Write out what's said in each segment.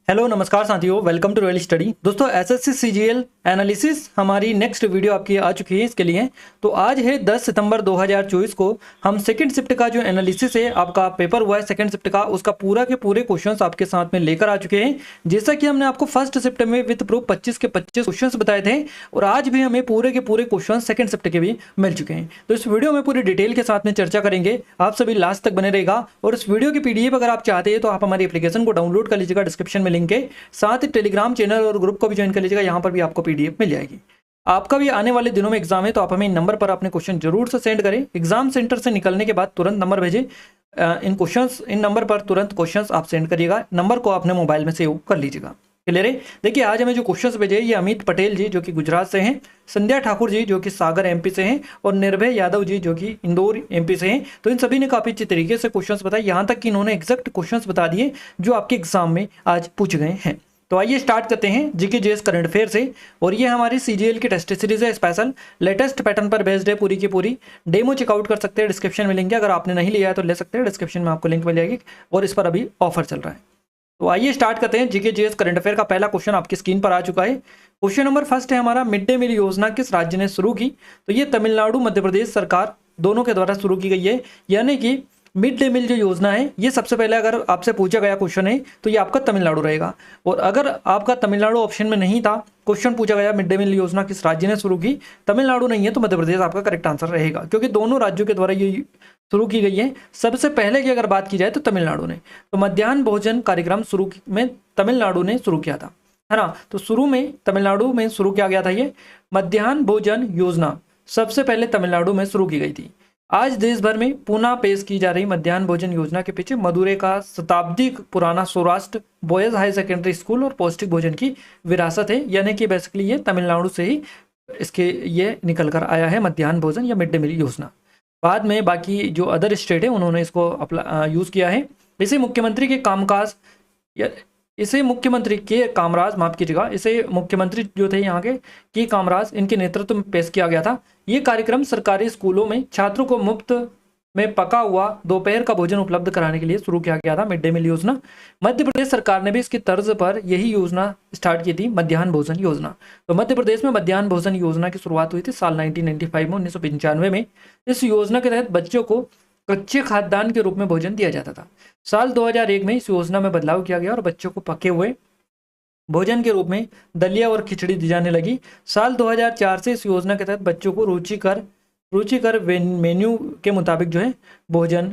Hello नमस्कार साथियों, welcome to royal study. दोस्तों एसएससी सीजीएल एनालिसिस हमारी नेक्स्ट वीडियो आपकी आ चुकी है इसके लिए। तो आज है 10 सितंबर 2024 को हम सेकंड शिफ्ट का जो एनालिसिस है आपका पेपर हुआ है सेकंड शिफ्ट का, उसका पूरा के पूरे क्वेश्चंस आपके साथ में लेकर आ चुके हैं। जैसा कि हमने आपको फर्स्ट शिफ्ट में विद प्रूफ 25 के 25 क्वेश्चंस बताए थे और आज भी हमें पूरे के पूरे क्वेश्चन सेकंड शिफ्ट के भी मिल चुके हैं। तो इस वीडियो में पूरी डिटेल के साथ में चर्चा करेंगे, आप सभी लास्ट तक बने रहेगा। और इस वीडियो की पीडीएफ अगर आप चाहते हैं तो आप हमारी एप्लीकेशन को डाउनलोड कर लीजिएगा, डिस्क्रिप्शन में लिंक है। साथ ही टेलीग्राम चैनल और ग्रुप को भी ज्वाइन कर लीजिएगा, यहाँ पर भी आपको पीडीएफ मिल जाएगी। आपका भी आने वाले दिनों में एग्जाम है तो आप हमें इन नंबर पर अपने क्वेश्चन जरूर से सेंड करें। एग्जाम सेंटर से निकलने के बाद तुरंत नंबर भेजें। इन नंबर पर तुरंत क्वेश्चंस आप सेंड करिएगा, नंबर को अपने मोबाइल में सेव कर लीजिएगा। क्लियर है। देखिए आज हमें जो क्वेश्चंस भेजे ये अमित पटेल जी जो कि गुजरात से हैं, संध्या ठाकुर जी जो कि सागर एमपी से हैं और निर्भय यादव जी जो कि इंदौर एमपी से हैं। तो इन सभी ने काफी अच्छे तरीके से क्वेश्चंस बताए, यहाँ तक कि इन्होंने एग्जैक्ट क्वेश्चंस बता दिए जो आपके एग्जाम में आज पूछे गए हैं। तो आइए स्टार्ट करते हैं जीके जीएस करंट अफेयर से। और ये हमारी सीजीएल की टेस्ट सीरीज है, स्पेशल लेटेस्ट पैटर्न पर बेस्ड है पूरी की पूरी। डेमो चेकआउट कर सकते हैं, डिस्क्रिप्शन में लिंक है, अगर आपने नहीं लिया है तो ले सकते हैं, डिस्क्रिप्शन में आपको लिंक मिल जाएगी और इस पर अभी ऑफर चल रहा है। तो आइए स्टार्ट करते हैं जीके जीएस करंट अफेयर का। पहला क्वेश्चन आपकी स्क्रीन पर आ चुका है। क्वेश्चन नंबर फर्स्ट है हमारा, मिड डे मील योजना किस राज्य ने शुरू की? तो ये तमिलनाडु मध्य प्रदेश सरकार दोनों के द्वारा शुरू की गई है। यानी कि मिड डे मील जो योजना है ये सबसे पहले अगर आपसे पूछा गया क्वेश्चन है तो ये आपका तमिलनाडु रहेगा। और अगर आपका तमिलनाडु ऑप्शन में नहीं था, क्वेश्चन पूछा गया मिड डे मील योजना किस राज्य ने शुरू की, तमिलनाडु नहीं है तो मध्य प्रदेश आपका करेक्ट आंसर रहेगा, क्योंकि दोनों राज्यों के द्वारा ये शुरू की गई है। सबसे पहले की अगर बात की जाए तो तमिलनाडु ने, तो मध्याह्न भोजन कार्यक्रम शुरू में तमिलनाडु ने शुरू किया था, है ना। तो शुरू में तमिलनाडु में शुरू किया गया था ये मध्याह्न भोजन योजना, सबसे पहले तमिलनाडु में शुरू की गई थी। आज देश भर में पुनः पेश की जा रही मध्याह्न भोजन योजना के पीछे मदुरै का शताब्दी पुराना Saurashtra boys high secondary school और पौष्टिक भोजन की विरासत है। यानी कि बेसिकली ये तमिलनाडु से ही इसके ये निकल कर आया है मध्याह्न भोजन या मिड डे मील योजना। बाद में बाकी जो अदर स्टेट है उन्होंने इसको यूज किया है। इसे मुख्यमंत्री के कामकाज इसे मुख्यमंत्री के कामराज माफ कीजिएगा इसे मुख्यमंत्री जो थे यहाँ के कामराज इनके नेतृत्व में पेश किया गया था। ये कार्यक्रम सरकारी स्कूलों में छात्रों को मुफ्त में पका हुआ दोपहर का भोजन उपलब्ध कराने के लिए शुरू किया गया था, मिड डे मील योजना। मध्य प्रदेश सरकार ने भी इसकी तर्ज पर यही योजना स्टार्ट की थी, मध्याह्न भोजन योजना। तो मध्य प्रदेश में मध्याह्न भोजन योजना की शुरुआत हुई थी साल 1995 में, 1995 में। इस योजना के तहत बच्चों को कच्चे खाद्यान्न के रूप में भोजन दिया जाता था। साल 2001 में इस योजना में बदलाव किया गया और बच्चों को पके हुए भोजन के रूप में दलिया और खिचड़ी दी जाने लगी। साल 2004 से इस योजना के तहत बच्चों को रुचिकर मेन्यू के मुताबिक जो है भोजन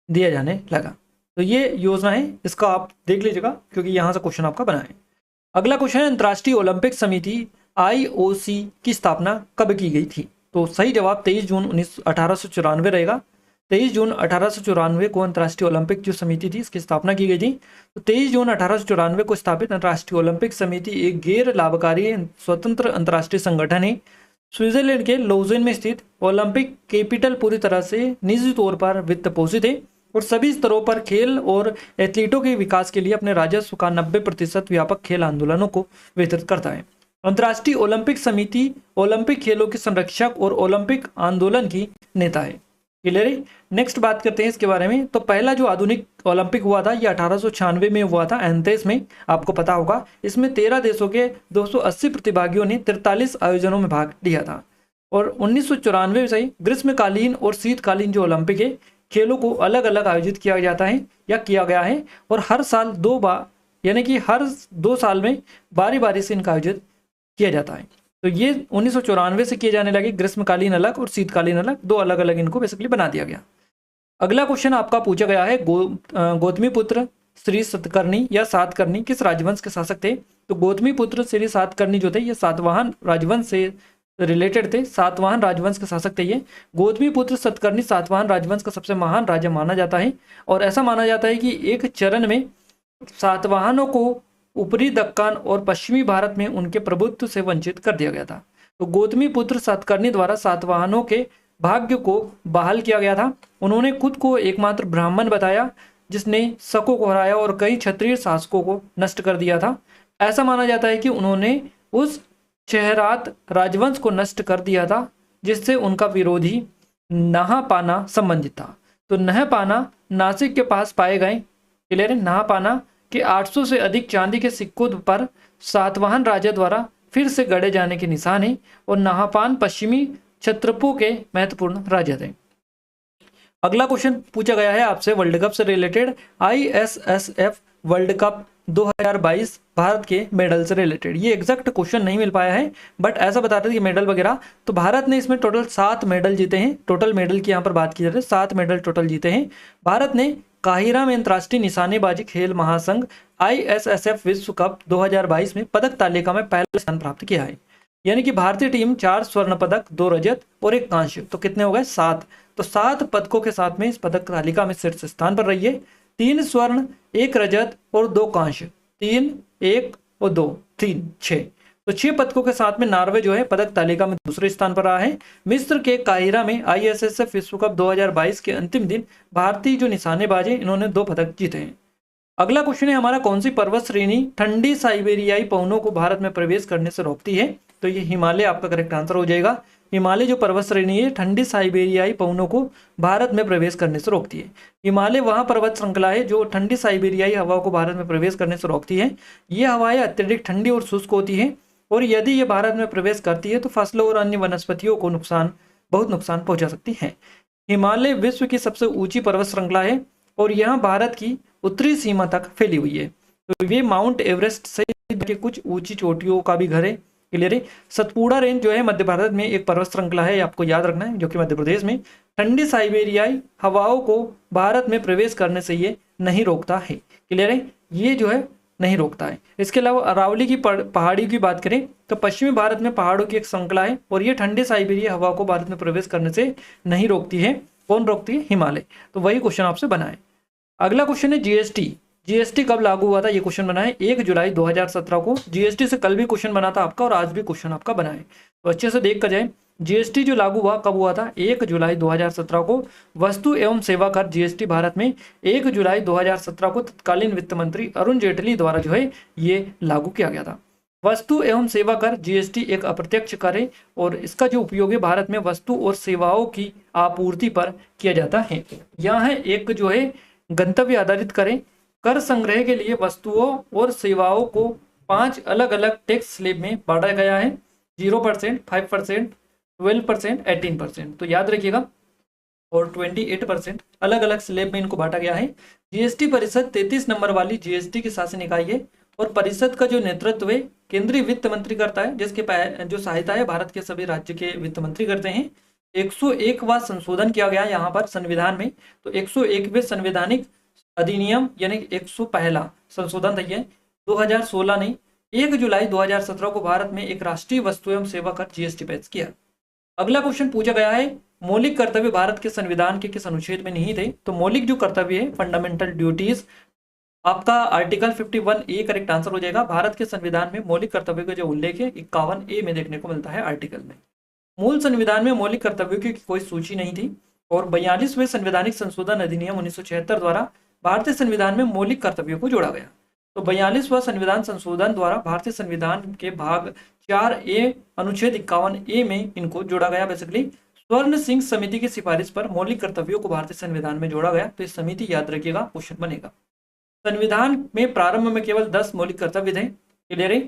दिया जाने लगा। तो ये योजना है, इसका आप देख लीजिएगा क्योंकि यहाँ से क्वेश्चन आपका बना है। अगला क्वेश्चन है, अंतर्राष्ट्रीय ओलंपिक समिति IOC की स्थापना कब की गई थी? तो सही जवाब 23 जून 1894 रहेगा। 23 जून 1894 को अंतर्राष्ट्रीय ओलंपिक जो समिति थी इसकी स्थापना की गई थी। तो 23 जून 1894 को स्थापित अंतर्राष्ट्रीय ओलंपिक समिति एक गैर लाभकारी स्वतंत्र अंतर्राष्ट्रीय संगठन है। स्विट्जरलैंड के लौजेन में स्थित ओलंपिक कैपिटल पूरी तरह से निजी तौर पर वित्त पोषित है और सभी स्तरों पर खेल और एथलीटों के विकास के लिए अपने राजस्व का 90% व्यापक खेल आंदोलनों को वितरित करता है। अंतर्राष्ट्रीय ओलंपिक समिति ओलंपिक खेलों के संरक्षक और ओलंपिक आंदोलन की नेता है। क्लियर है। नेक्स्ट बात करते हैं इसके बारे में। तो पहला जो आधुनिक ओलंपिक हुआ था ये 1896 में हुआ था एथेंस में, आपको पता होगा। इसमें 13 देशों के 280 प्रतिभागियों ने 43 आयोजनों में भाग लिया था। और 1994 से ग्रीष्मकालीन और शीतकालीन जो ओलंपिक है खेलों को अलग अलग आयोजित किया जाता है या किया गया है। और हर साल 2 बार यानी कि हर 2 साल में बारी बारी से इनका आयोजित किया जाता है। तो ये 1994 से किए जाने लगे, ग्रीष्मकालीन अलग और शीतकालीन अलग, 2 अलग अलग इनको बेसिकली बना दिया गया। अगला क्वेश्चन आपका पूछा गया है, गौतमीपुत्र श्री सातकर्णी या सातकर्णी किस राजवंश के शासक थे? तो गौतमीपुत्र श्री सातकर्णी जो थे ये सातवाहन राजवंश से रिलेटेड थे, सातवाहन राजवंश के शासक थे ये। गौतमीपुत्र सातकर्णी सातवाहन राजवंश का सबसे महान राजा माना जाता है और ऐसा माना जाता है कि एक चरण में सातवाहनों को ऊपरी दक्कन और पश्चिमी भारत में उनके प्रभुत्व से वंचित कर दिया गया था। तो गौतमीपुत्र सातकर्णी द्वारा सातवाहनों के भाग्य को बहाल किया गया था। उन्होंने खुद को एकमात्र ब्राह्मण बताया जिसने शकों को हराया और कई क्षत्रिय शासकों को नष्ट कर दिया था। ऐसा माना जाता है कि उन्होंने उस चेहरात राजवंश को नष्ट कर दिया था जिससे उनका विरोधी नहापाना संबंधित था। तो नहापाना नासिक के पास पाए गए, क्लियर है, नहापाना कि 800 से अधिक चांदी के सिक्कों पर सातवाहन राजा द्वारा फिर से गढ़े जाने के निशान है और नाहपान पश्चिमी क्षत्रपों के महत्वपूर्ण राजा थे। अगला क्वेश्चन पूछा गया है आपसे वर्ल्ड कप से related, ISSF world cup 2022 Bharat के मेडल से रिलेटेड। ये एग्जैक्ट क्वेश्चन नहीं मिल पाया है बट ऐसा बताते थे कि मेडल वगैरह, तो भारत ने इसमें टोटल 7 मेडल जीते हैं। टोटल मेडल की यहाँ पर बात की जाए तो 7 मेडल टोटल जीते हैं। भारत ने काहिरा में अंतर्राष्ट्रीय निशानेबाजी खेल महासंघ ISSF विश्व कप 2022 में पदक तालिका में पहला स्थान प्राप्त किया है। यानी कि भारतीय टीम 4 स्वर्ण पदक, 2 रजत और 1 कांस्य, तो कितने हो गए 7। तो 7 पदकों के साथ में इस पदक तालिका में शीर्ष स्थान पर रही है। 3 स्वर्ण, 1 रजत और 2 कांस्य, 3, 1 और 2, 3, 6, तो 6 पदकों के साथ में नॉर्वे जो है पदक तालिका में दूसरे स्थान पर रहा है। मिस्र के काहिरा में ISSF विश्व कप 2022 के अंतिम दिन भारतीय जो निशानेबाज है इन्होंने 2 पदक जीते हैं। अगला क्वेश्चन है हमारा, कौन सी पर्वत श्रेणी ठंडी साइबेरियाई पवनों को भारत में प्रवेश करने से रोकती है? तो ये हिमालय आपका करेक्ट आंसर हो जाएगा। हिमालय जो पर्वत श्रेणी है ठंडी साइबेरियाई पवनों को भारत में प्रवेश करने से रोकती है। हिमालय वह पर्वत श्रृंखला है जो ठंडी साइबेरियाई हवाओं को भारत में प्रवेश करने से रोकती है। ये हवाएं अत्यधिक ठंडी और शुष्क होती हैं और यदि ये भारत में प्रवेश करती है तो फसलों और अन्य वनस्पतियों को बहुत नुकसान पहुंचा सकती है। हिमालय विश्व की सबसे ऊंची पर्वत श्रृंखला है और यह भारत की उत्तरी सीमा तक फैली हुई है। तो ये माउंट एवरेस्ट सहित के कुछ ऊंची चोटियों का भी घर है। क्लियर है। सतपुड़ा रेंज जो है मध्य भारत में एक पर्वत श्रृंखला है, आपको याद रखना है, जो कि मध्य प्रदेश में ठंडी साइबेरियाई हवाओं को भारत में प्रवेश करने से ये नहीं रोकता है। क्लियर है, ये जो है नहीं रोकता है। इसके अलावा अरावली की पहाड़ी की बात करें तो पश्चिमी भारत में पहाड़ों की एक श्रृंखला है और ये ठंडी साइबेरियाई हवाओं को भारत में प्रवेश करने से नहीं रोकती है। कौन रोकती है? हिमालय। तो वही क्वेश्चन आपसे बना है। अगला क्वेश्चन है जीएसटी कब लागू हुआ था? ये क्वेश्चन बना है 1 जुलाई 2017 को। जीएसटी से कल भी क्वेश्चन बना था आपका और आज भी क्वेश्चन आपका बना है, तो अच्छे से देख कर जाए। जीएसटी जो लागू हुआ कब हुआ था? 1 जुलाई 2017 को। वस्तु एवं सेवा कर जीएसटी भारत में 1 जुलाई 2017 को तत्कालीन वित्त मंत्री अरुण जेटली द्वारा जो है ये लागू किया गया था। वस्तु एवं सेवा कर जीएसटी एक अप्रत्यक्ष कर है और इसका जो उपयोग है भारत में वस्तु और सेवाओं की आपूर्ति पर किया जाता है। यहाँ है एक जो है गंतव्य आधारित करें। कर संग्रह के लिए वस्तुओं और सेवाओं को 5 अलग अलग टैक्स स्लैब में बांटा गया है, 0%, 5%, 12%, 18%। तो याद रखिएगा, और 28% अलग अलग स्लैब में इनको बांटा गया है। जीएसटी परिषद 33 नंबर वाली जीएसटी की शासन इकाई है और परिषद का जो नेतृत्व है केंद्रीय वित्त मंत्री करता है, जिसके जो सहायता है भारत के सभी राज्य के वित्त मंत्री करते हैं। 101वां संशोधन किया गया यहाँ पर संविधान में, तो 101वें संवैधानिक अधिनियम यानी 101 संशोधन था ये 2016 ने 1 जुलाई 2017 को भारत में एक राष्ट्रीय वस्तु एवं सेवा कर जीएसटी पेश किया। अगला क्वेश्चन पूछा गया है, मौलिक कर्तव्य भारत के संविधान के किस अनुच्छेद में नहीं थे? तो मौलिक जो कर्तव्य है फंडामेंटल ड्यूटीज आपका आर्टिकल 51A करेक्ट आंसर हो जाएगा। भारत के संविधान में मौलिक कर्तव्य का जो उल्लेख है 51A में देखने को मिलता है आर्टिकल में। मूल संविधान में मौलिक कर्तव्यों की कोई सूची नहीं थी और 42वें संवैधानिक संशोधन अधिनियम 1976 द्वारा भारतीय संविधान में मौलिक कर्तव्यों को जोड़ा गया। तो 42वां संविधान संशोधन द्वारा भारतीय संविधान के भाग 4A अनुच्छेद 51A में इनको जोड़ा गया। बेसिकली स्वर्ण सिंह समिति की सिफारिश पर मौलिक कर्तव्यों को भारतीय संविधान में जोड़ा गया। तो इस समिति याद रखिएगा, क्वेश्चन बनेगा। संविधान में प्रारंभ में केवल 10 मौलिक कर्तव्य थे। क्लियर है।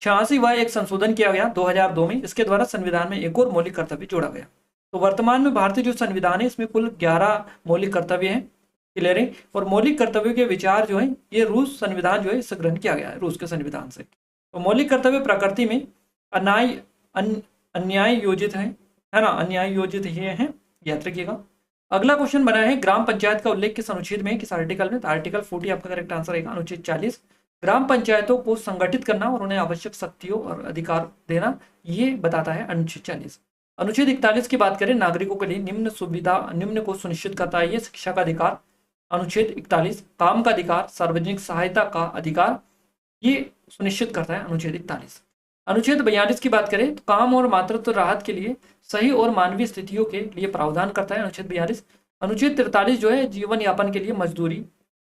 86वां एक संशोधन किया गया 2002 में, इसके द्वारा संविधान में एक और मौलिक कर्तव्य जोड़ा गया। तो वर्तमान में भारतीय जो संविधान है इसमें कुल 11 मौलिक कर्तव्य हैं। क्लियर है। और मौलिक कर्तव्यों के विचार जो है ये रूस संविधान जो है इससे ग्रहण किया गया है, रूस के संविधान से। तो मौलिक कर्तव्य प्रकृति में अन्याय योजित है ना, अन्याय योजित ये है, याद रखिएगा। अगला क्वेश्चन बना है, ग्राम पंचायत का उल्लेख किस अनुच्छेद में है, किस आर्टिकल में? तो आर्टिकल 40 आपका करेक्ट आंसर है, अनुच्छेद 40। ग्राम पंचायतों को संगठित करना और उन्हें आवश्यक शक्तियों और अधिकार देना, ये बताता है अनुच्छेद 40। अनुच्छेद 41 की बात करें, नागरिकों के लिए निम्न को सुनिश्चित करता है ये शिक्षा का अधिकार। अनुच्छेद 41 काम का अधिकार, सार्वजनिक सहायता का अधिकार, ये सुनिश्चित करता है अनुच्छेद 41। अनुच्छेद 42 की बात करें तो काम और मातृत्व राहत के लिए सही और मानवीय स्थितियों के लिए प्रावधान करता है अनुच्छेद 42। अनुच्छेद 43 जो है जीवन यापन के लिए मजदूरी,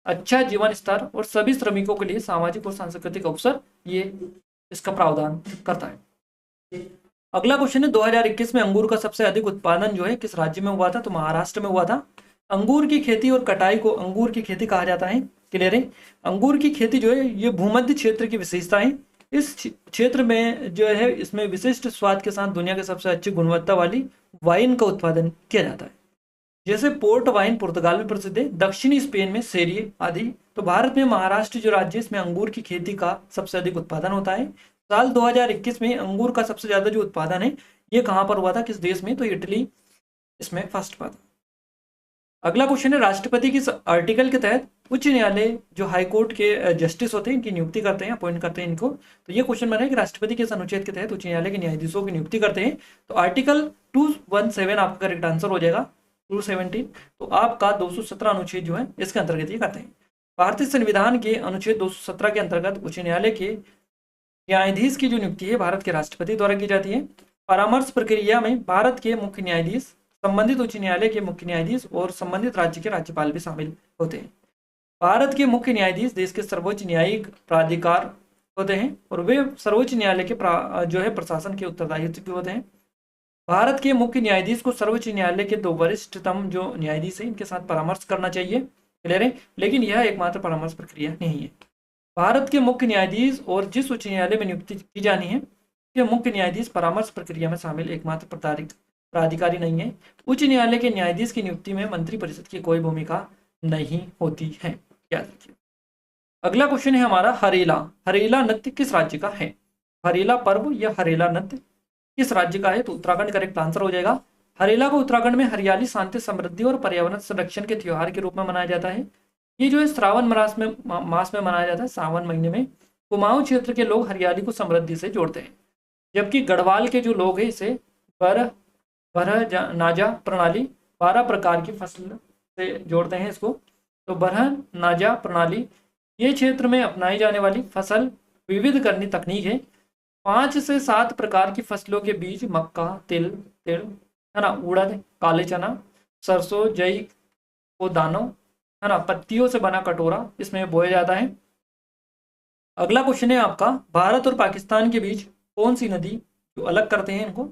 अच्छा जीवन स्तर और सभी श्रमिकों के लिए सामाजिक और सांस्कृतिक अवसर, ये इसका प्रावधान करता है। अगला क्वेश्चन है, 2021 में अंगूर का सबसे अधिक उत्पादन जो है किस राज्य में हुआ था? तो महाराष्ट्र में हुआ था। अंगूर की खेती और कटाई को अंगूर की खेती कहा जाता है। क्लियर है। अंगूर की खेती जो है ये भूमध्य क्षेत्र की विशेषता है। इस क्षेत्र में जो है इसमें विशिष्ट स्वाद के साथ दुनिया के सबसे अच्छी गुणवत्ता वाली वाइन का उत्पादन किया जाता है। जैसे पोर्ट वाइन पुर्तगाल में प्रसिद्ध है, दक्षिणी स्पेन में सेरिये आदि। तो भारत में महाराष्ट्र जो राज्य है इसमें अंगूर की खेती का सबसे अधिक उत्पादन होता है। साल 2021 में अंगूर का सबसे ज्यादा जो उत्पादन है ये कहाँ पर हुआ था, किस देश में, तो इटली इसमें फर्स्ट पर था। अगला क्वेश्चन है, राष्ट्रपति किस आर्टिकल के तहत उच्च न्यायालय जो हाईकोर्ट के जस्टिस होते हैं इनकी नियुक्ति करते हैं, अपॉइंट करते हैं इनको। तो ये क्वेश्चन बना है कि राष्ट्रपति किस अनुच्छेद के तहत उच्च न्यायालय के न्यायाधीशों की नियुक्ति करते हैं। तो आर्टिकल 217 आपका करेक्ट आंसर हो जाएगा, 217। तो आपका 217 अनुच्छेद जो है इसके अंतर्गत ये करते हैं। भारतीय संविधान के अनुच्छेद 217 के अंतर्गत उच्च न्यायालय के न्यायाधीश की जो नियुक्ति है भारत के राष्ट्रपति द्वारा की जाती है। परामर्श प्रक्रिया में भारत के मुख्य न्यायाधीश, संबंधित उच्च न्यायालय के मुख्य न्यायाधीश और संबंधित राज्य के राज्यपाल भी शामिल होते हैं। भारत के मुख्य न्यायाधीश देश के सर्वोच्च न्यायिक प्राधिकार होते हैं और वे सर्वोच्च न्यायालय के जो है प्रशासन के उत्तरदायित्व भी होते हैं। भारत के मुख्य न्यायाधीश को सर्वोच्च न्यायालय के 2 वरिष्ठतम जो न्यायाधीश है इनके साथ परामर्श करना चाहिए, क्लियर है, लेकिन यह एकमात्र परामर्श प्रक्रिया नहीं है। भारत के मुख्य न्यायाधीश और जिस उच्च न्यायालय में नियुक्ति की जानी है के मुख्य न्यायाधीश परामर्श प्रक्रिया में शामिल एकमात्र प्राधिकारी नहीं है। उच्च न्यायालय के न्यायाधीश की नियुक्ति में मंत्रिपरिषद की कोई भूमिका नहीं होती है, याद रखिए। अगला क्वेश्चन है हमारा, हरेला। हरेला नृत्य किस राज्य का है? हरेला पर्व या हरेला नृत्य किस राज्य का है? तो उत्तराखंड करेक्ट आंसर हो जाएगा। हरेला को उत्तराखंड में हरियाली, शांति, समृद्धि और पर्यावरण संरक्षण के त्योहार के रूप में मनाया जाता है। ये जो है श्रावण मास में मनाया जाता है, सावन महीने में। कुमाऊं क्षेत्र के लोग हरियाली को समृद्धि से जोड़ते हैं, जबकि गढ़वाल के जो लोग हैं इसे नाजा प्रणाली 12 प्रकार की फसल से जोड़ते हैं इसको। तो बरहन नाजा प्रणाली ये क्षेत्र में अपनाई जाने वाली फसल विविध करनी तकनीक है। 5 से 7 प्रकार की फसलों के बीज मक्का, तिल है ना, उड़द, काले चना, सरसों, जई को दानों है ना, पत्तियों से बना कटोरा इसमें बोया जाता है। अगला क्वेश्चन है आपका, भारत और पाकिस्तान के बीच कौन सी नदी जो अलग करते हैं इनको?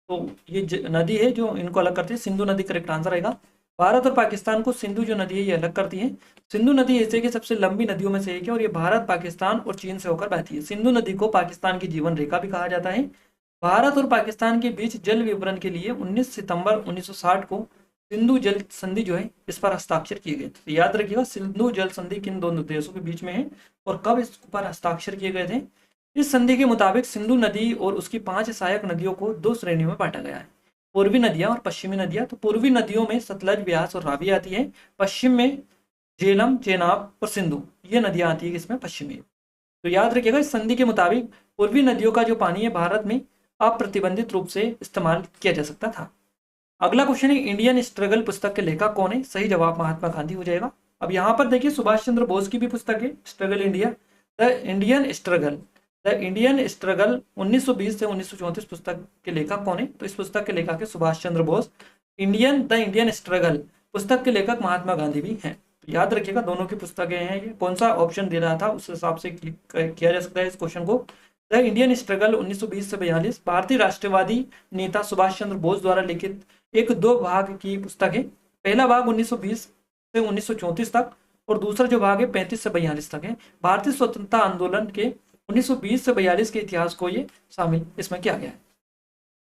तो ये नदी है जो इनको अलग करती है, सिंधु नदी करेक्ट आंसर आएगा। भारत और पाकिस्तान को सिंधु जो नदी है ये अलग करती है। सिंधु नदी एशिया की सबसे लंबी नदियों में से एक है और ये भारत, पाकिस्तान और चीन से होकर बहती है। सिंधु नदी को पाकिस्तान की जीवन रेखा भी कहा जाता है। भारत और पाकिस्तान के बीच जल विवरण के लिए 19 सितंबर 1960 को सिंधु जल संधि जो है इस पर हस्ताक्षर किए गए थे। याद रखिएगा सिंधु जल संधि किन दोनों देशों के बीच में है और कब इस पर हस्ताक्षर किए गए थे। इस संधि के मुताबिक सिंधु नदी और उसकी 5 सहायक नदियों को 2 श्रेणियों में बांटा गया है, पूर्वी नदियां और पश्चिमी नदियां। तो पूर्वी नदियों में सतलज, ब्यास और रावी आती है। पश्चिम में झेलम, चेनाब और सिंधु ये नदियां आती है इसमें पश्चिम में। तो याद रखिएगा इस संधि के मुताबिक पूर्वी नदियों का जो पानी है भारत में अप्रतिबंधित रूप से इस्तेमाल किया जा सकता था। अगला क्वेश्चन है, इंडियन स्ट्रगल पुस्तक के लेखक कौन है? सही जवाब महात्मा गांधी हो जाएगा। अब यहाँ पर देखिए सुभाष चंद्र बोस की भी पुस्तक है, struggle India, the Indian struggle 1920 से 1934 पुस्तक के लेखक कौन है? तो इस पुस्तक के लेखक है Subhash Chandra Bose. The Indian struggle पुस्तक के लेखक महात्मा गांधी भी हैं। तो याद रखिएगा दोनों की पुस्तकें हैं। ये कौन सा ऑप्शन दे रहा था उस हिसाब से किया जा सकता है इस क्वेश्चन को। द इंडियन स्ट्रगल 1920 से 42 भारतीय राष्ट्रवादी नेता सुभाष चंद्र बोस द्वारा लिखित एक 2 भाग की पुस्तक है। पहला भाग 1920 से 1934 तक और दूसरा जो भाग है 35 से 42 तक है। भारतीय स्वतंत्रता आंदोलन के 1920 से 42 के इतिहास को ये शामिल इसमें किया गया है।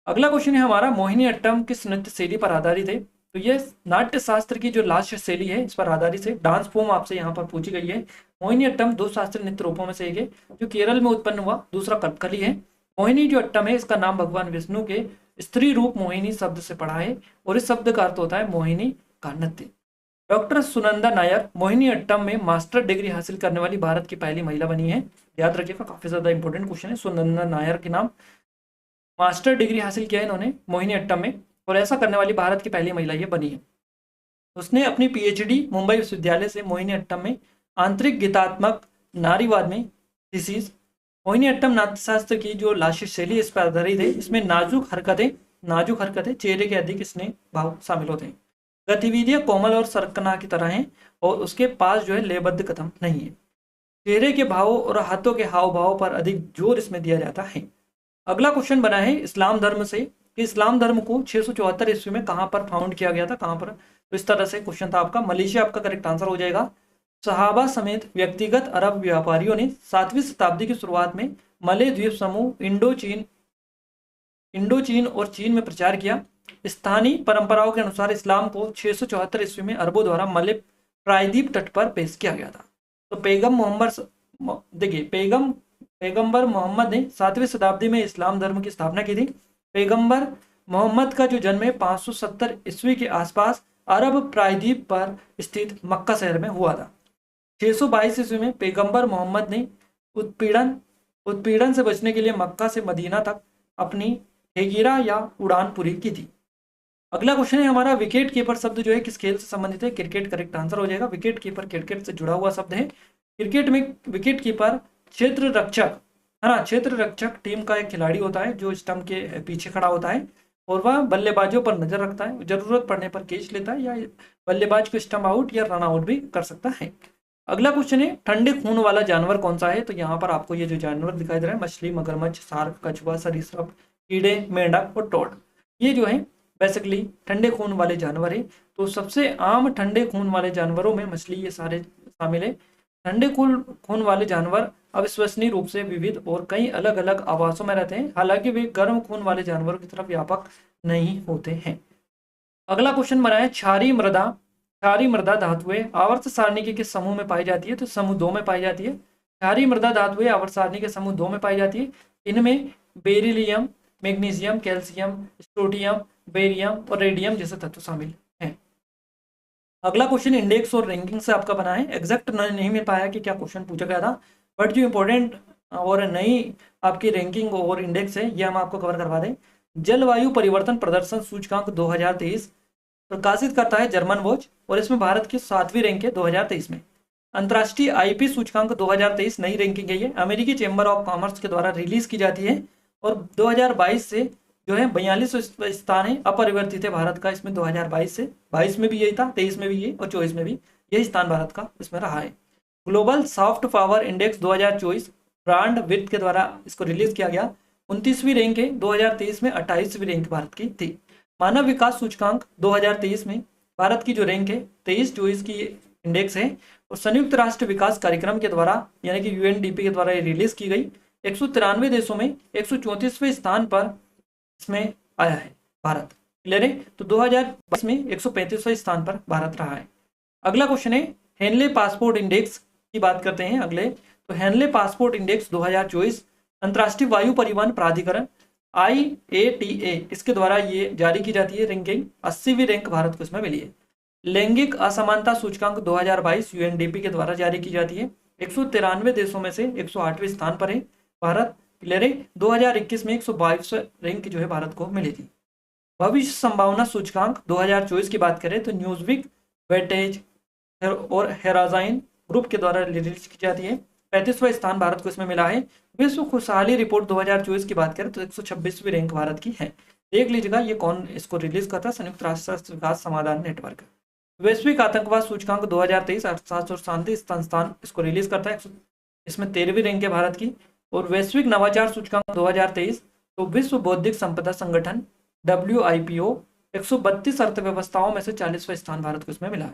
अगला क्वेश्चन है हमारा, मोहिनी अट्टम किस नृत्य शैली पर आधारित है? तो ये नाट्य शास्त्र की जो लास्ट शैली है इस पर आधारित है। डांस फॉर्म आपसे यहाँ पर पूछी गई है। मोहिनी अट्टम 2 शास्त्रीय नृत्य रूपों में से एक है जो केरल में उत्पन्न हुआ, दूसरा कथकली है। मोहिनी जो अट्टम है इसका नाम भगवान विष्णु के स्त्री रूप मोहिनी शब्द से पड़ा है और इस शब्द का अर्थ होता है मोहिनी का नृत्य। डॉक्टर सुनंदा नायर मोहिनी अट्टम में मास्टर डिग्री हासिल करने वाली भारत की पहली महिला बनी है। याद रखिएगा काफी ज्यादा इंपॉर्टेंट क्वेश्चन है। सुनंदा नायर के नाम मास्टर डिग्री हासिल किया है इन्होंने मोहिनी अट्टम में और ऐसा करने वाली भारत की पहली महिला ये बनी है। उसने अपनी पीएचडी मुंबई विश्वविद्यालय से मोहिनी अट्टम में आंतरिक गीतात्मक नारीवाद में थीसिस। मोहिनी अट्टम नाट्यशास्त्र की जो लास्य शैली इस पर आधारित है। इसमें नाजुक हरकतें चेहरे के अधिक स्नेह भाव शामिल होते हैं। गतिविधियां कोमल और सरकना की तरह हैं और उसके पास जो है लयबद्ध कदम नहीं है। चेहरे के भावों और हाथों के हाव भाव पर अधिक जोर इसमें दिया जाता है। अगला क्वेश्चन बना है इस्लाम धर्म से कि इस्लाम धर्म को 674 ईस्वी में कहां पर फाउंड किया गया था, कहां पर? तो इस तरह से क्वेश्चन था आपका। मलेशिया आपका करेक्ट आंसर हो जाएगा। सहाबा समेत व्यक्तिगत अरब व्यापारियों ने 7वीं शताब्दी की शुरुआत में मलय द्वीप समूह इंडोचीन और चीन में प्रचार किया। स्थानीय परंपराओं के अनुसार इस्लाम को 674 ईस्वी में अरबों द्वारा मलय प्रायद्वीप तट पर पेश किया गया था। तो पैगंबर मोहम्मद ने 7वीं शताब्दी में इस्लाम धर्म की स्थापना की थी। पैगंबर मोहम्मद का जो जन्म है 570 ईस्वी के आसपास अरब प्रायद्वीप पर स्थित मक्का शहर में हुआ था। 622 ईस्वी में पैगंबर मोहम्मद ने उत्पीड़न से बचने के लिए मक्का से मदीना तक अपनी हेगिरा या उड़ान पूरी की थी। अगला क्वेश्चन है हमारा, विकेट कीपर शब्द जो है किस खेल से संबंधित है? क्रिकेट करेक्ट आंसर हो जाएगा। विकेट कीपर क्रिकेट से जुड़ा हुआ शब्द है। क्रिकेट में विकेट कीपर क्षेत्र रक्षक है ना, क्षेत्र रक्षक टीम का एक खिलाड़ी होता है जो स्टंप के पीछे खड़ा होता है और वह बल्लेबाजों पर नजर रखता है, जरूरत पड़ने पर कैच लेता है या बल्लेबाज को स्टंप आउट या रन आउट भी कर सकता है। अगला क्वेश्चन है, ठंडे खून वाला जानवर कौन सा है? तो यहाँ पर आपको ये जो जानवर दिखाई दे रहा है, मछली, मगरमच्छ, शार्क, कछुआ, सरीसृप, कीड़े, मेंढक और टोड, ये जो है बेसिकली ठंडे खून वाले जानवर है। तो सबसे आम ठंडे खून वाले जानवरों में मछली ये सारे शामिल है। ठंडे खून वाले जानवर अविश्वसनीय रूप से विविध और कई अलग अलग आवासों में रहते हैं, हालांकि वे गर्म खून वाले जानवरों की तरफ व्यापक नहीं होते हैं। अगला क्वेश्चन बना है, क्षारीय मृदा धातुएं आवर्त सारणी के किस समूह में पाई जाती है? तो समूह 2 में पाई जाती है। क्षारीय मृदा धातुएं आवर्त सारणी के समूह 2 में पाई जाती है। इनमें बेरिलियम, मैग्नीशियम, कैल्शियम, स्ट्रोटियम, बेरियम और रेडियम जैसे तत्व शामिल हैं। अगला क्वेश्चन इंडेक्स और रैंकिंग से आपका बना है। एग्जैक्ट नहीं मिल पाया कि क्या क्वेश्चन पूछा गया था, बट जो इंपॉर्टेंट और नई आपकी रैंकिंग और इंडेक्स है ये हम आपको कवर करवा दें। जलवायु परिवर्तन प्रदर्शन सूचकांक 2023 प्रकाशित करता है जर्मन वॉच और इसमें भारत की 7वीं रैंक है 2023 में। अंतर्राष्ट्रीय आईपी सूचकांक 2023 नई रैंकिंग है, ये अमेरिकी चैम्बर ऑफ कॉमर्स के द्वारा रिलीज की जाती है और 2022 से जो है 42वां स्थान है, अपरिवर्तित है भारत का इसमें 2022 से। 22 में भी यही था, 23 में भी ये और 24 में भी यही स्थान भारत का इसमें रहा है। Global soft power index 2024 brand वित्त के द्वारा इसको रिलीज किया गया। 29वीं रैंक है, 2023 में 28वीं रैंक भारत की थी। मानव विकास सूचकांक 2023 में भारत की जो रैंक है 23-24 की इंडेक्स है और संयुक्त राष्ट्र विकास कार्यक्रम के द्वारा यानी कि यूएनडीपी के द्वारा ये रिलीज की गई। 193 देशों में 134वें स्थान पर इसमें आया है भारत। क्लियर है? तो 2022 में 135वें स्थान पर भारत रहा है। अगला क्वेश्चन है, हेनले पासपोर्ट इंडेक्स की बात करते हैं अगले। तो हेनले पासपोर्ट इंडेक्स 2024 अंतर्राष्ट्रीय वायु परिवहन प्राधिकरण IATA इसके द्वारा ये जारी की जाती है रैंकिंग। 80वीं रैंक भारत को इसमें मिली है। लैंगिक असमानता सूचकांक 2022 यूएनडीपी के द्वारा जारी की जाती है। 193 देशों में से 108वें स्थान पर है भारत। क्लियर है? 2021 में 122वें रैंक जो है भारत को मिली थी। भविष्य संभावना सूचकांक 2024 की बात करें तो न्यूज़वीक, वेटेज और हेराजाइन ग्रुप के द्वारा रिलीज की जाती है। 35वां स्थान भारत को इसमें मिला है। विश्व खुशहाली रिपोर्ट 2024 की बात करें तो 126वीं रैंक भारत की है। देख लीजिएगा ये कौन इसको रिलीज करता है, संयुक्त राष्ट्र विकास समाधान नेटवर्क। वैश्विक आतंकवाद सूचकांक 2023 अर्थशास्त्र और शांति संस्थान इसको रिलीज करता है, इसमें 13वीं रैंक है भारत की। और वैश्विक नवाचार सूचकांक 2023 तो विश्व बौद्धिक संपदा संगठन WIPO 132 अर्थव्यवस्थाओं में से 40वां स्थान भारत को इसमें मिला है।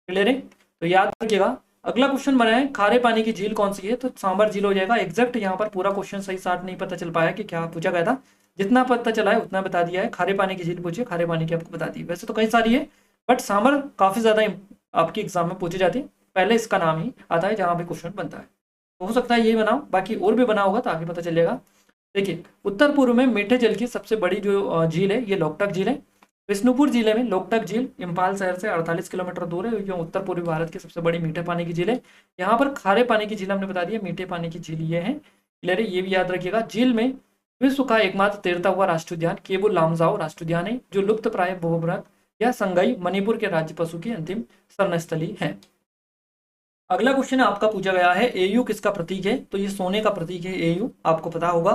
क्लियर है? तो याद रखिएगा। अगला क्वेश्चन बना है, खारे पानी की झील कौन सी है? तो सांबर झील हो जाएगा। एग्जैक्ट यहाँ पर पूरा क्वेश्चन सही साथ नहीं पता चल पाया कि क्या पूछा गया था, जितना पता चला है उतना बता दिया है। खारे पानी की झील पूछिए, खारे पानी की आपको बता दी। वैसे तो कई सारी है बट सांबर काफी ज्यादा आपकी एग्जाम में पूछी जाती है, पहले इसका नाम ही आता है जहां भी क्वेश्चन बनता है। तो हो सकता है ये बनाओ, बाकी और भी बना होगा तो आगे पता चलेगा। देखिए उत्तर पूर्व में मीठे जल की सबसे बड़ी जो झील है ये लोकटक झील है। विष्णुपुर जिले में लोकटक झील इम्फाल शहर से 48 किलोमीटर दूर है, जो उत्तर पूर्वी भारत की सबसे बड़ी मीठे पानी की झील है। यहाँ पर खारे पानी की झील हमने बता दिया, मीठे पानी की झील ये है। क्लियर है? ये भी याद रखिएगा। झील में विश्व का एकमात्र तैरता हुआ राष्ट्रीय उद्यान केबुल लामजाओ राष्ट्रीय उद्यान है, जो लुप्त प्राय भूभाग या संगाई मणिपुर के राज्य पशु की अंतिम शरणस्थली है। अगला क्वेश्चन आपका पूछा गया है, AU किसका प्रतीक है? तो ये सोने का प्रतीक है AU, आपको पता होगा।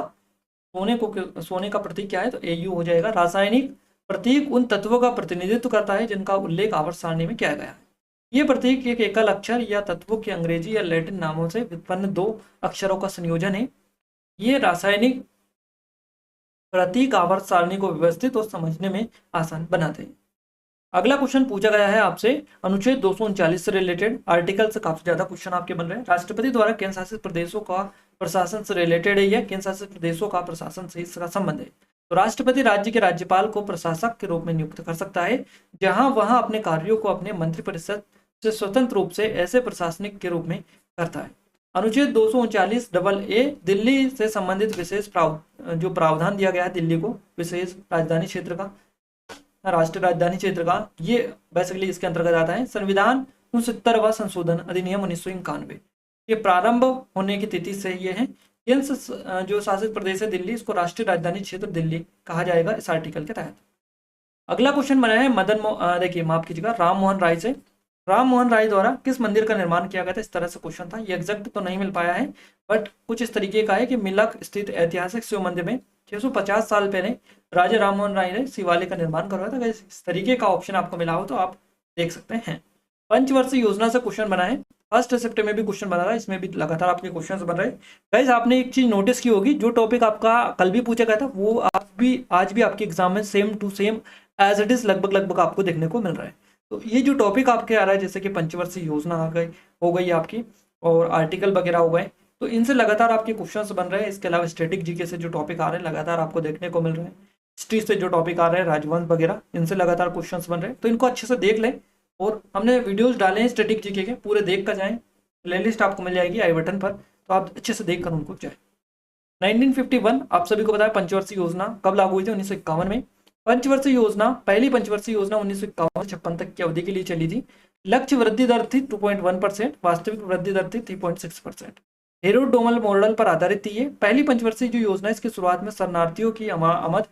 सोने का प्रतीक क्या है? तो AU हो जाएगा। रासायनिक प्रतीक उन तत्वों का प्रतिनिधित्व करता है जिनका उल्लेख आवर्त सारणी में किया गया है। ये प्रतीक एक एकल अक्षर या तत्वों के अंग्रेजी या लैटिन नामों से व्युत्पन्न 2 अक्षरों का संयोजन है। ये रासायनिक प्रतीक आवर्त सारणी को व्यवस्थित और समझने में आसान बनाते हैं। अगला क्वेश्चन पूछा गया है आपसे अनुच्छेद 239 से रिलेटेड, आर्टिकल से काफी ज्यादा क्वेश्चन आपके बन रहे हैं। राष्ट्रपति द्वारा केंद्र शासित प्रदेशों का प्रशासन से रिलेटेड है, यह केंद्र शासित प्रदेशों का प्रशासन से इसका संबंध है। तो राष्ट्रपति राज्य के राज्यपाल को प्रशासक के रूप में नियुक्त कर सकता है, जहां वह अपने कार्यों को अपने मंत्रिपरिषद से स्वतंत्र रूप से ऐसे प्रशासनिक के रूप में करता है। अनुच्छेद 239 डबल ए दिल्ली से संबंधित विशेष जो प्रावधान दिया गया है दिल्ली को विशेष राजधानी क्षेत्र का, राष्ट्रीय राजधानी क्षेत्र का, ये बेसिकली इसके अंतर्गत आता है। संविधान 69वां संशोधन अधिनियम 1991 ये प्रारंभ होने की तिथि से ये है। केंद्र जो शासित प्रदेश है दिल्ली, इसको राष्ट्रीय राजधानी क्षेत्र दिल्ली कहा जाएगा इस आर्टिकल के तहत। अगला क्वेश्चन बना है देखिए माफ कीजिएगा, राम मोहन राय से। राम मोहन राय द्वारा किस मंदिर का निर्माण किया गया था, इस तरह से क्वेश्चन था। ये एग्जैक्ट तो नहीं मिल पाया है, बट कुछ इस तरीके का है कि मिलक स्थित ऐतिहासिक शिव मंदिर में 650 साल पहले राजा राम मोहन राय ने शिवालय का निर्माण करवाया था। इस तरीके का ऑप्शन आपको मिला हो तो आप देख सकते हैं। पंचवर्षीय योजना से क्वेश्चन बना है, फर्स्ट शिफ्ट में भी क्वेश्चन बना रहा है, इसमें भी लगातार आपके क्वेश्चन बन रहे हैं। गाइस आपने एक चीज नोटिस की होगी, जो टॉपिक आपका कल भी पूछा गया था वो आप भी आज भी आपके एग्जाम में same to same as it is लगभग आपको देखने को मिल रहा है। तो ये जो टॉपिक आपके आ रहा है जैसे कि पंचवर्षीय योजना हो गई आपकी और आर्टिकल वगैरह हो गए, तो इनसे लगातार आपके क्वेश्चंस बन रहे हैं। इसके अलावा स्टैटिक जीके से जो टॉपिक आ रहे हैं लगातार आपको देखने को मिल रहे हैं। हिस्ट्री से जो टॉपिक आ रहे हैं राजवंश वगैरह, इनसे लगातार क्वेश्चंस बन रहे हैं, तो इनको अच्छे से देख लें। और हमने वीडियोस डाले हैं स्टैटिक जीके के, पूरे देख कर जाएं, प्लेलिस्ट आपको मिल जाएगी आई बटन पर, तो आप अच्छे से देख कर उनको जाए। 1951 आप सभी को पता है पंचवर्षीय योजना कब लागू हुई थी, 1951 में। पंचवर्षीय योजना, पहली पंचवर्षीय योजना 1951 तक की अवधि के लिए चली थी। लक्ष्य वृद्धि दर थी 2.1%, वास्तविक वृद्धि दर थी 3.6%। हेरोडोमल मॉडल पर आधारित थी ये पहली पंचवर्षीय जो योजना। इसकी शुरुआत में शरणार्थियों की आमद,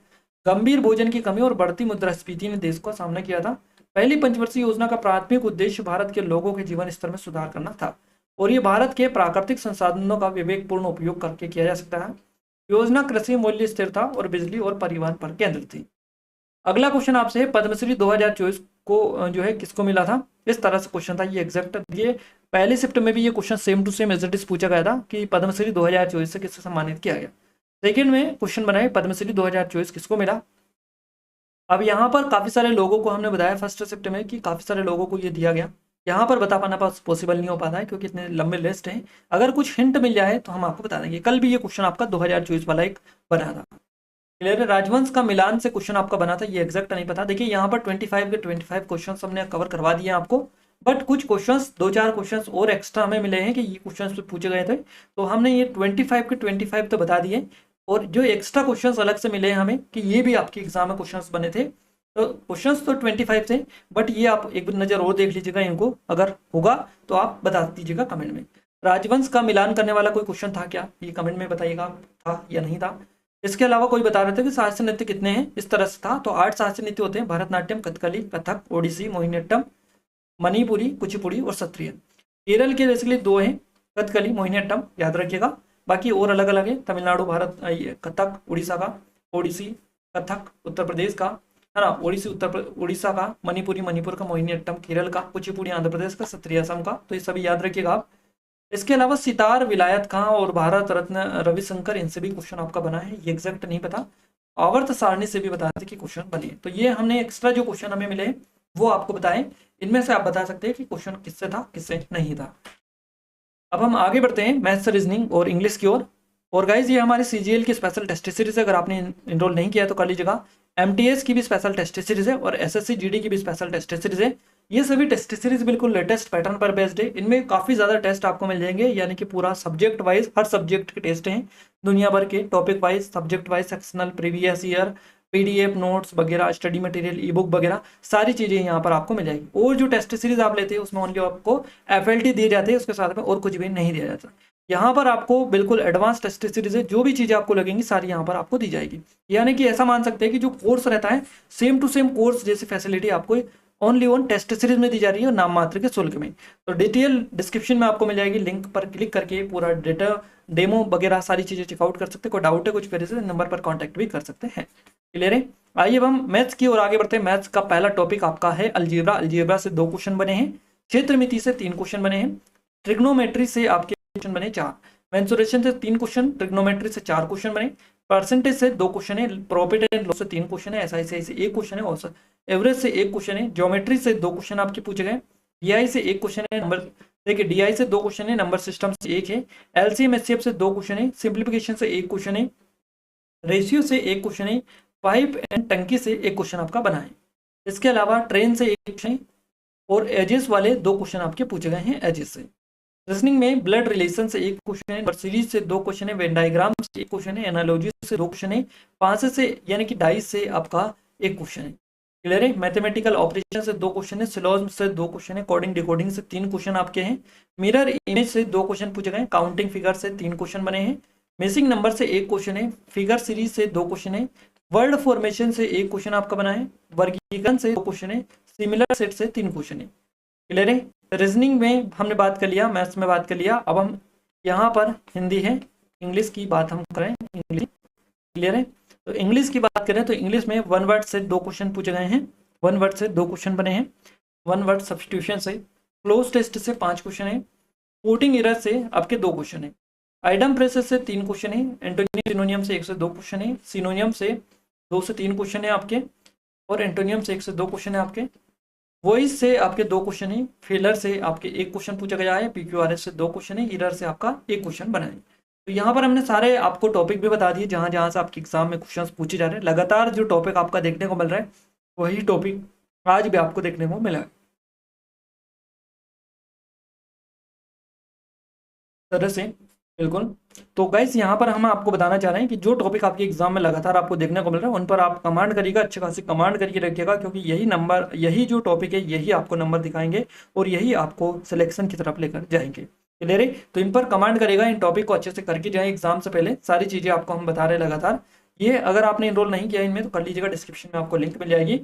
गंभीर भोजन की कमी और बढ़ती मुद्रास्फीति ने देश का सामना किया था। पहली पंचवर्षीय योजना का प्राथमिक उद्देश्य भारत के लोगों के जीवन स्तर में सुधार करना था और ये भारत के प्राकृतिक संसाधनों का विवेकपूर्ण उपयोग करके किया जा सकता है। योजना कृषि मूल्य स्थिरता और बिजली और परिवहन पर केंद्रित थी। अगला क्वेश्चन आपसे है पद्मश्री 2024 को जो है किसको मिला था, इस तरह से क्वेश्चन था। ये एग्जैक्ट ये पहले शिफ्ट में भी ये question same to same as it is पूछा गया था कि पद्मश्री 2024 से किससे सम्मानित किया गया। सेकंड में क्वेश्चन बना है पद्मश्री 2024 किसको मिला। अब यहाँ पर काफी सारे लोगों को हमने बताया फर्स्ट शिफ्ट में कि काफी सारे लोगों को ये दिया गया, यहाँ पर बता पाना पॉसिबल नहीं हो पाता है क्योंकि इतने लंबे लिस्ट हैं। अगर कुछ हिंट मिल जाए तो हम आपको बता देंगे। कल भी ये क्वेश्चन आपका 2024 वाला एक बना था। क्लियर है। राजवंश का मिलान से क्वेश्चन आपका बना था, ये एग्जैक्ट नहीं पता। देखिए यहाँ पर 25 के 25 क्वेश्चन हमने कवर करवा दिए आपको, बट कुछ क्वेश्चंस 2-4 क्वेश्चंस और एक्स्ट्रा हमें मिले हैं कि ये क्वेश्चंस पूछे गए थे, तो हमने ये 25 के 25 तो बता दिए। और जो एक्स्ट्रा क्वेश्चंस अलग से मिले हैं हमें कि ये भी आपके एग्जाम में क्वेश्चंस बने थे, तो क्वेश्चंस तो 25 थे, बट ये आप एक नज़र और देख लीजिएगा इनको, अगर होगा तो आप बता दीजिएगा कमेंट में। राजवंश का मिलान करने वाला कोई क्वेश्चन था क्या, ये कमेंट में बताइएगा था या नहीं था। इसके अलावा कोई बता रहे थे कि शास्त्रीय नृत्य कितने हैं, इस तरह से था। तो 8 शास्त्रीय नृत्य होते हैं, भरतनाट्यम, कथकली, कथक, ओडिसी, मोहिनीअट्टम, मणिपुरी, कुचिपुड़ी और सत्रिय। केरल के बेसिकली 2 हैं, कथकली, मोहिनीअट्टम, याद रखिएगा। बाकी और अलग अलग है, तमिलनाडु, भारत कथक, उड़ीसा का, ओडिसी, कथक उत्तर प्रदेश का है ना, ओडिसी उड़ीसा का, मणिपुरी मणिपुर का, मोहिनीअट्टम केरल का, कुचिपुड़ी आंध्र प्रदेश का, सत्रिय असम का। तो ये सभी याद रखिएगा आप। इसके अलावा सितार विलायत खां और भारत रत्न रविशंकर, इनसे भी क्वेश्चन आपका बना है, ये एग्जैक्ट नहीं पता। आवर्त सारणी से भी बता दें कि क्वेश्चन बने। तो ये हमने एक्स्ट्रा जो क्वेश्चन हमें मिले वो आपको बताएं, इनमें से आप बता सकते हैं कि क्वेश्चन किससे था किससे नहीं था। अब हम आगे बढ़ते हैं मैथ्स, रीजनिंग और इंग्लिश की ओर। और गाइज ये हमारे CGL की स्पेशल टेस्ट सीरीज है, अगर आपने इनरोल नहीं किया तो कर लीजिएगा। MTS की भी स्पेशल टेस्ट सीरीज है और SSC GD की भी स्पेशल टेस्ट सीरीज है। ये सभी टेस्ट सीरीज बिल्कुल लेटेस्ट पैटर्न पर बेस्ड है। इनमें काफ़ी ज़्यादा टेस्ट आपको मिल जाएंगे, यानी कि पूरा सब्जेक्ट वाइज हर सब्जेक्ट के टेस्ट हैं, दुनिया भर के topic wise, subject wise, sectional, previous year, PDF notes वगैरह, स्टडी मटेरियल, ई बुक वगैरह सारी चीज़ें यहाँ पर आपको मिल जाएगी। और जो टेस्ट सीरीज आप लेते हैं उसमें ओनली आपको FLT दी जाती है, उसके साथ में और कुछ भी नहीं दिया जाता। यहाँ पर आपको बिल्कुल एडवांस टेस्ट सीरीज है, जो भी चीज़ें आपको लगेंगी सारी यहाँ पर आपको दी जाएगी। यानी कि ऐसा मान सकते हैं कि जो कोर्स रहता है सेम टू सेम कोर्स जैसी फैसिलिटी आपको ओनली ऑन टेस्ट सीरीज में दी जा रही है, नाम मात्र के शुल्क में। तो डिटेल डिस्क्रिप्शन में आपको मिल जाएगी, लिंक पर क्लिक करके पूरा डेटा डेमो वगैरह सारी चीज़ें चेकआउट कर सकते हैं। कोई डाउट है कुछ फिर से नंबर पर कॉन्टैक्ट भी कर सकते हैं। क्लियर है। आइए अब हम मैथ्स की ओर आगे बढ़ते हैं। मैथ्स का पहला टॉपिक आपका है अलजेब्रा। अलजेब्रा से 2 क्वेश्चन बने हैं, क्षेत्र मिति से 3 क्वेश्चन बने हैं, ट्रिग्नोमेट्री से आपके क्वेश्चन बने 4, मेंसुरेशन से 3 क्वेश्चन, ट्रिग्नोमेट्री से 4 क्वेश्चन बने, परसेंटेज से 2 क्वेश्चन है, प्रॉफिट एंड लॉस से 3 क्वेश्चन है, एसआई से 1 क्वेश्चन है, औसत एवरेज से 1 क्वेश्चन है, ज्योमेट्री से 2 क्वेश्चन आपके पूछे गए, डीआई से 1 क्वेश्चन है, नंबर देखिए डीआई से 2 क्वेश्चन है, नंबर सिस्टम से 1 है, एलसीएम एचसीएफ से 2 क्वेश्चन है, सिंप्लीफिकेशन से 1 क्वेश्चन है, रेशियो से 1 क्वेश्चन है, पाइप एंड टंकी से 1 क्वेश्चन आपका बना है। इसके अलावा ट्रेन से 1 क्वेश्चन और एजेस वाले 2 क्वेश्चन आपके पूछे गए हैं एजेस से। रीजनिंग में ब्लड रिलेशन से 1 क्वेश्चन है, सीरीज से 2 क्वेश्चन है, वेन डायग्राम से 1 क्वेश्चन है, एनालॉजी से 2 क्वेश्चन है, पांच से यानी कि डाइस से आपका 1 क्वेश्चन है। क्लियर है। मैथमेटिकल ऑपरेशन से 2 क्वेश्चन है, सिलॉजिज्म से 2 क्वेश्चन है, कोडिंग डिकोडिंग से 3 क्वेश्चन आपके हैं, मिरर इमेज से 2 क्वेश्चन पूछे गए, काउंटिंग फिगर से 3 क्वेश्चन बने हैं, मिसिंग नंबर से 1 क्वेश्चन है, फिगर सीरीज से 2 क्वेश्चन है, वर्ड फॉर्मेशन से 1 क्वेश्चन आपका बना है, वर्गीकरण से 2 क्वेश्चन है, सिमिलर सेट से 3 क्वेश्चन है। क्लियर है। रीजनिंग में हमने बात कर लिया, मैथ्स में बात कर लिया, अब हम यहाँ पर हिंदी है, इंग्लिश की बात हम करें, इंग्लिश। क्लियर है। तो इंग्लिश की बात करें तो इंग्लिश में 1 वर्ड से 2 क्वेश्चन पूछे गए हैं, 1 वर्ड से 2 क्वेश्चन बने हैं, 1 वर्ड सब्स्टिट्यूशन से, क्लोज टेस्ट से 5 क्वेश्चन है, कोटिंग एरर से आपके 2 क्वेश्चन है, आइडम फ्रेसेस से 3 क्वेश्चन है, एंटोनियम सिनोनियम से 1 से 2 क्वेश्चन है, सिनोनियम से 2 से 3 क्वेश्चन है आपके, और एंटोनियम से 1 से 2 क्वेश्चन है आपके, वॉइस से आपके 2 क्वेश्चन है, फेलर से आपके 1 क्वेश्चन पूछा गया है, पीक्यूआरएस से 2 क्वेश्चन है, एरर से आपका 1 क्वेश्चन बना है। तो यहाँ पर हमने सारे आपको टॉपिक भी बता दिए जहाँ जहाँ से आपके एग्जाम में क्वेश्चंस पूछे जा रहे हैं। लगातार जो टॉपिक आपका देखने को मिल रहा है वही टॉपिक आज भी आपको देखने को मिला है तरह से। बिल्कुल। तो गाइस यहाँ पर हम आपको बताना चाह रहे हैं कि जो टॉपिक आपके एग्जाम में लगातार आपको देखने को मिल रहा है उन पर आप कमांड करिएगा, अच्छे खासी कमांड करके रखिएगा, क्योंकि यही नंबर, यही जो टॉपिक है यही आपको नंबर दिखाएंगे और यही आपको सिलेक्शन की तरफ लेकर जाएंगे। क्लियर है। तो इन पर कमांड करेगा, इन टॉपिक को अच्छे से करके जाए एग्जाम से पहले, सारी चीज़ें आपको हम बता रहे हैं लगातार। ये अगर आपने इनरोल नहीं किया इनमें तो कर लीजिएगा, डिस्क्रिप्शन में आपको लिंक मिल जाएगी।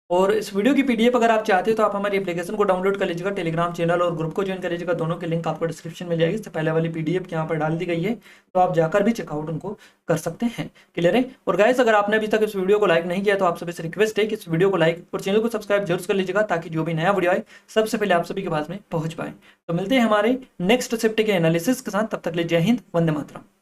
और इस वीडियो की पीडीएफ अगर आप चाहते हो तो आप हमारी एप्लीकेशन को डाउनलोड कर लीजिएगा, टेलीग्राम चैनल और ग्रुप को ज्वाइन कर लीजिएगा, दोनों के लिंक आपको डिस्क्रिप्शन में मिल जाएगी। इससे पहले वाली पीडीएफ यहाँ पर डाल दी गई है, तो आप जाकर भी चेकआउट उनको कर सकते हैं। क्लियर है। और गाइस अगर आपने अभी तक इस वीडियो को लाइक नहीं किया तो आप सभी से रिक्वेस्ट है कि इस वीडियो को लाइक और चैनल को सब्सक्राइब जरूर कर लीजिएगा, ताकि जो भी नया वीडियो आए सबसे पहले आप सभी के पास में पहुंच पाए। तो मिलते हैं हमारे नेक्स्ट शिफ्ट के एनालिसिस के साथ, तब तक ले जय हिंद, वंदे मातरम।